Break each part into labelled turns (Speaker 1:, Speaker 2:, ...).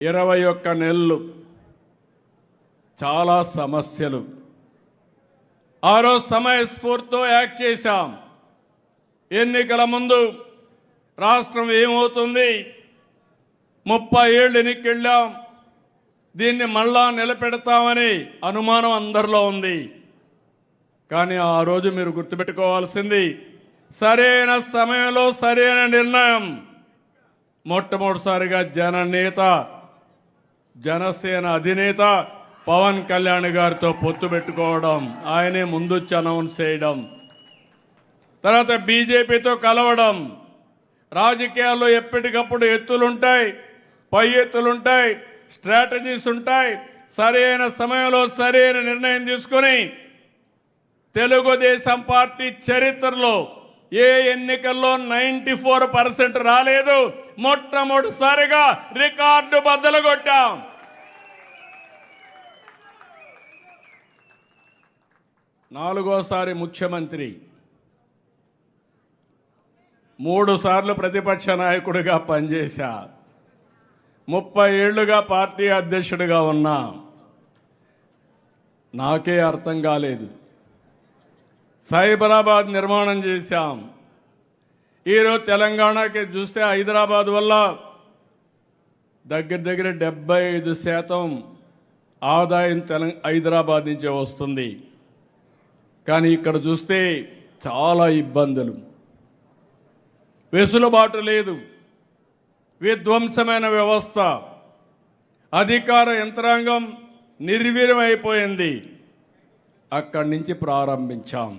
Speaker 1: 21 నెలలు చాలా సమస్యలు. ఆ రోజు సమయస్ఫూర్తితో యాక్ట్ చేశాం. ఎన్నికల ముందు రాష్ట్రం ఏమవుతుంది, 30 ఏళ్ళు ఎన్నికెళ్ళాం, దీన్ని మళ్ళా నిలబెడతామని అనుమానం అందరిలో ఉంది. కానీ ఆ రోజు మీరు గుర్తుపెట్టుకోవాల్సింది సరైన సమయంలో సరైన నిర్ణయం. మొట్టమొదటిసారిగా జనసేన అధినేత పవన్ కళ్యాణ్ గారితో పొత్తు పెట్టుకోవడం, ఆయనే ముందొచ్చి అనౌన్స్ చేయడం, తర్వాత బీజేపీతో కలవడం. రాజకీయాల్లో ఎప్పటికప్పుడు ఎత్తులుంటాయి, పై ఎత్తులుంటాయి, స్ట్రాటజీస్ ఉంటాయి. సరైన సమయంలో సరైన నిర్ణయం తీసుకొని తెలుగుదేశం పార్టీ చరిత్రలో ఏ ఎన్నికల్లో 94% రాలేదు. మొట్టమొదటిసారిగా రికార్డు బద్దలు కొట్టాం. నాలుగోసారి ముఖ్యమంత్రి, 3 సార్లు ప్రతిపక్ష నాయకుడిగా పనిచేశా, 30 ఏళ్లుగా పార్టీ అధ్యక్షుడిగా ఉన్నా. నాకే అర్థం కాలేదు. సైబరాబాద్ నిర్మాణం చేశాం. ఈరోజు తెలంగాణకి చూస్తే హైదరాబాద్ వల్ల దగ్గర 75% ఆదాయం హైదరాబాద్ నుంచే వస్తుంది. కానీ ఇక్కడ చూస్తే చాలా ఇబ్బందులు, వెసులుబాటు లేదు, విధ్వంసమైన వ్యవస్థ, అధికార యంత్రాంగం నిర్వీర్యమైపోయింది. అక్కడి నుంచి ప్రారంభించాం.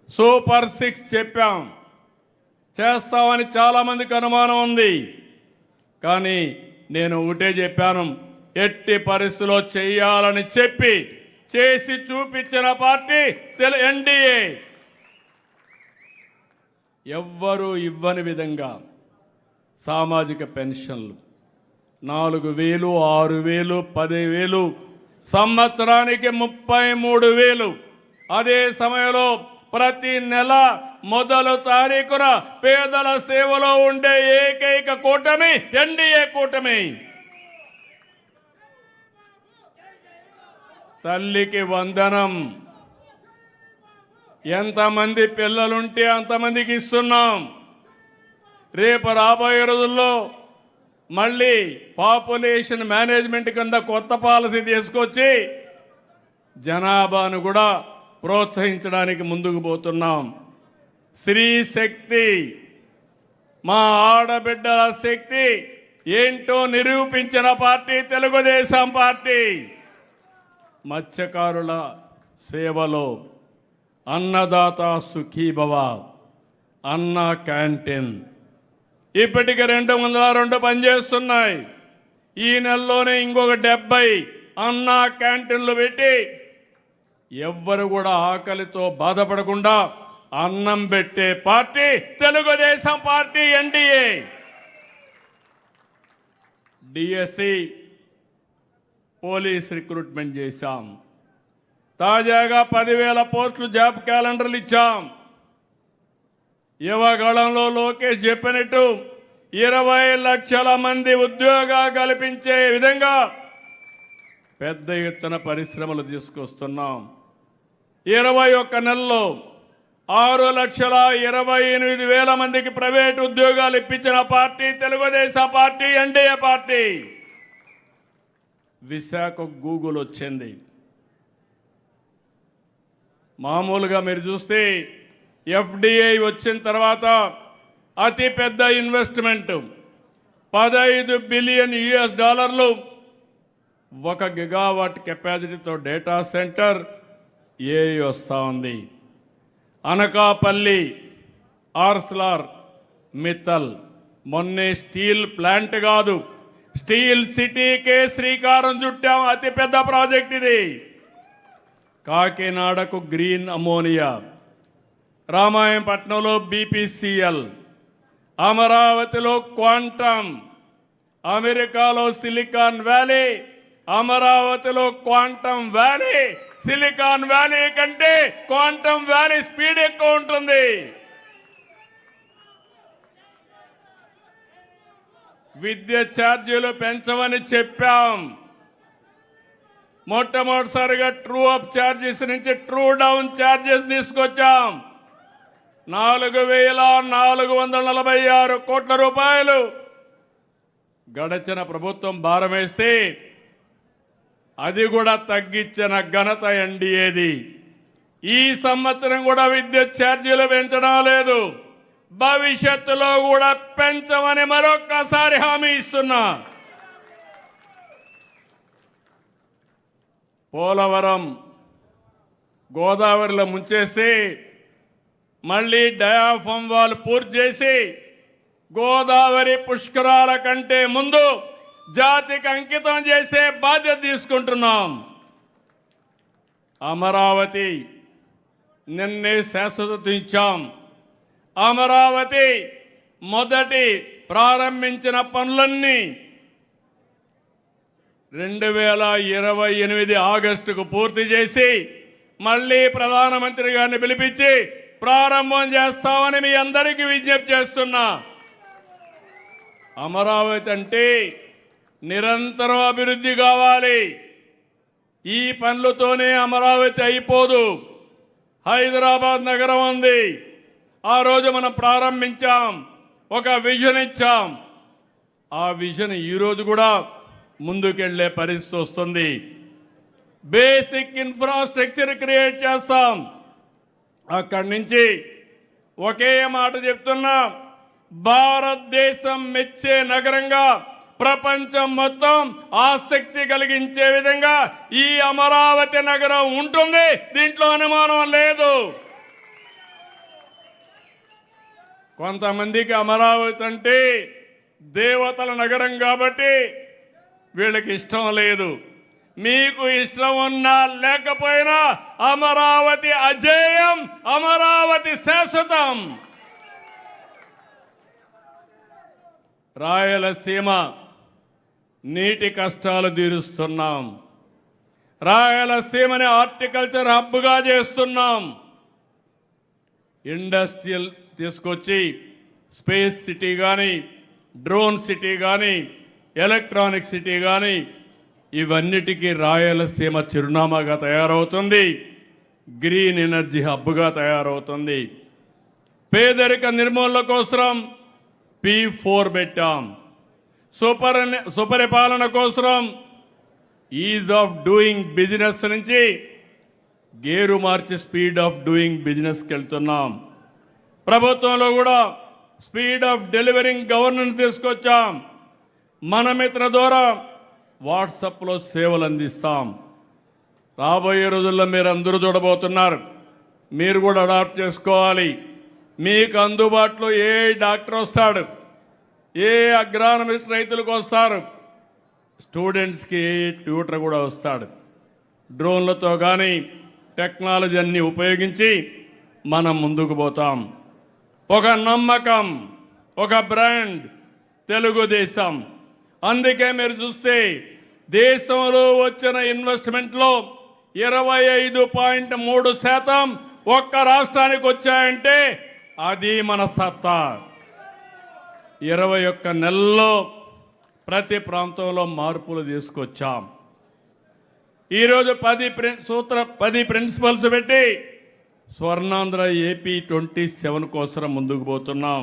Speaker 1: సూపర్ 6 చెప్పాం, చేస్తామని చాలామందికి అనుమానం ఉంది. కానీ నేను ఒకటే చెప్పాను, ఎట్టి పరిస్థితుల్లో చేయాలని చెప్పి చేసి చూపించిన పార్టీ ఎన్డీఏ. ఎవ్వరూ ఇవ్వని విధంగా సామాజిక పెన్షన్లు 4,000, 6,000, 10,000, సంవత్సరానికి 33,000. అదే సమయంలో ప్రతి నెల మొదటి తారీఖున పేదల సేవలో ఉండే ఏకైక కూటమి ఎన్డీఏ కూటమి. తల్లికి వందనం, ఎంతమంది పిల్లలుంటే అంతమందికి ఇస్తున్నాం. రేపు రాబోయే రోజుల్లో మళ్ళీ పాపులేషన్ మేనేజ్మెంట్ కింద కొత్త పాలసీ తీసుకొచ్చి జనాభాను కూడా ప్రోత్సహించడానికి ముందుకు పోతున్నాం. స్త్రీ శక్తి, మా ఆడబిడ్డల శక్తి ఏంటో నిరూపించిన పార్టీ తెలుగుదేశం పార్టీ. మత్స్యకారుల సేవలో అన్నదాత సుఖీభవ, అన్న క్యాంటీన్ ఇప్పటికి 202 పనిచేస్తున్నాయి. ఈ నెలలోనే ఇంకొక 70 అన్న క్యాంటీన్లు పెట్టి ఎవ్వరు కూడా ఆకలితో బాధపడకుండా అన్నం పెట్టే party Telugu Desam party NDA. DSC police recruitment చేశాం. తాజాగా 10,000 పోస్టులు జాబ్ క్యాలెండర్లు ఇచ్చాం. యువగళంలో లోకేష్ చెప్పినట్టు 20 లక్షల మంది ఉద్యోగాలు కల్పించే విధంగా పెద్ద ఎత్తున పరిశ్రమలు తీసుకొస్తున్నాం. 21 నెలల్లో 6,28,000 మందికి ప్రైవేటు ఉద్యోగాలు ఇప్పించిన party Telugu Desam party NDA party. Visakha Google వచ్చింది. మామూలుగా మీరు చూస్తే ఎఫ్డిఐ వచ్చిన తర్వాత అతి పెద్ద ఇన్వెస్ట్మెంట్ $15 బిలియన్, 1 గిగావాట్ కెపాసిటీతో డేటా సెంటర్ ఏఐ వస్తూ ఉంది. అనకాపల్లి ఆర్సెలర్ మిత్తల్ మొన్నే స్టీల్ ప్లాంట్ కాదు, స్టీల్ సిటీకే శ్రీకారం చుట్టాం. అతిపెద్ద ప్రాజెక్ట్ ఇది. కాకినాడకు గ్రీన్ అమోనియా, రామాయంపట్నంలో బీపీసీఎల్, అమరావతిలో క్వాంటమ్, అమెరికాలో సిలికాన్ వ్యాలీ, అమరావతిలో క్వాంటమ్ వ్యాలీ. సిలికాన్ వ్యాలీ కంటే క్వాంటమ్ వ్యాలీ స్పీడ్ ఎక్కువ ఉంటుంది. విద్యుత్ ఛార్జీలు పెంచమని చెప్పాం. మొట్టమొదటిసారిగా ట్రూ అప్ ఛార్జెస్ నుంచి ట్రూ డౌన్ ఛార్జెస్ తీసుకొచ్చాం. 4,446 కోట్ల రూపాయలు గడచిన ప్రభుత్వం భారం వేస్తే అది కూడా తగ్గించిన ఘనత ఎన్డీఏది. ఈ సంవత్సరం కూడా విద్యుత్ ఛార్జీలు పెంచడం లేదు, భవిష్యత్తులో కూడా పెంచమని మరొక్కసారి హామీ ఇస్తున్నా. పోలవరం గోదావరిలో ముంచేసి మళ్ళీ డయాఫామ్ వాల్ పూర్తి చేసి గోదావరి పుష్కరాల కంటే ముందు జాతికి అంకితం చేసే బాధ్యత తీసుకుంటున్నాం. అమరావతి నిన్నే శాశ్వతత ఇచ్చాం. అమరావతి మొదటి ప్రారంభించిన పనులన్నీ 2028 ఆగస్టుకు పూర్తి చేసి మళ్ళీ ప్రధానమంత్రి గారిని పిలిపించి ప్రారంభం చేస్తామని మీ అందరికీ విజ్ఞప్తి చేస్తున్నా. అమరావతి అంటే నిరంతరం అభివృద్ధి కావాలి. ఈ పనులతోనే అమరావతి అయిపోదు. హైదరాబాద్ నగరం ఉంది, ఆ రోజు మనం ప్రారంభించాం, ఒక విజన్ ఇచ్చాం. ఆ విజన్ ఈరోజు కూడా ముందుకెళ్లే పరిస్థితి వస్తుంది. బేసిక్ ఇన్ఫ్రాస్ట్రక్చర్ క్రియేట్ చేస్తాం. అక్కడి నుంచి ఒకే మాట చెప్తున్నా, భారతదేశం మెచ్చే నగరంగా ప్రపంచం మొత్తం ఆసక్తి కలిగించే విధంగా ఈ అమరావతి నగరం ఉంటుంది. దీంట్లో అనుమానం లేదు. కొంతమందికి అమరావతి అంటే దేవతల నగరం కాబట్టి వీళ్ళకి ఇష్టం లేదు. మీకు ఇష్టం ఉన్నా లేకపోయినా అమరావతి అజేయం, అమరావతి శాశ్వతం. రాయలసీమ నీటి కష్టాలు తీరుస్తున్నాం. రాయలసీమని హార్టికల్చర్ హబ్గా చేస్తున్నాం. ఇండస్ట్రియల్ తీసుకొచ్చి స్పేస్ సిటీ కానీ, డ్రోన్ సిటీ కానీ, ఎలక్ట్రానిక్ సిటీ కానీ ఇవన్నిటికీ రాయలసీమ చిరునామాగా తయారవుతుంది. గ్రీన్ ఎనర్జీ హబ్గా తయారవుతుంది. పేదరిక నిర్మూలన కోసం P4 పెట్టాం. సుపరిపాలన కోసం ఈజ్ ఆఫ్ డూయింగ్ బిజినెస్ నుంచి gear March speed of doing బిజినెస్కి వెళ్తున్నాం. ప్రభుత్వంలో కూడా స్పీడ్ ఆఫ్ డెలివరింగ్ గవర్నెన్స్ తీసుకొచ్చాం. మన మిత్ర ద్వారా వాట్సాప్లో సేవలు అందిస్తాం. రాబోయే రోజుల్లో మీరు అందరూ చూడబోతున్నారు. మీరు కూడా అడాప్ట్ చేసుకోవాలి. మీకు అందుబాటులో ఏ డాక్టర్ వస్తాడు, ఏ అగ్రానమిస్ట్ రైతులకు వస్తారు, స్టూడెంట్స్కి ఏ ట్యూటర్ కూడా వస్తాడు. డ్రోన్లతో కానీ టెక్నాలజీ అన్నీ ఉపయోగించి మనం ముందుకు పోతాం. ఒక నమ్మకం, ఒక బ్రాండ్ తెలుగుదేశం. అందుకే మీరు చూస్తే దేశంలో వచ్చిన ఇన్వెస్ట్మెంట్లో 25.3% ఒక్క రాష్ట్రానికి వచ్చాయంటే అది మన సత్తా. 21 నెలల్లో ప్రతి ప్రాంతంలో మార్పులు తీసుకొచ్చాం. ఈరోజు 10 ప్రిన్సిపల్స్ పెట్టి స్వర్ణాంధ్ర AP 27 కోసం ముందుకు పోతున్నాం.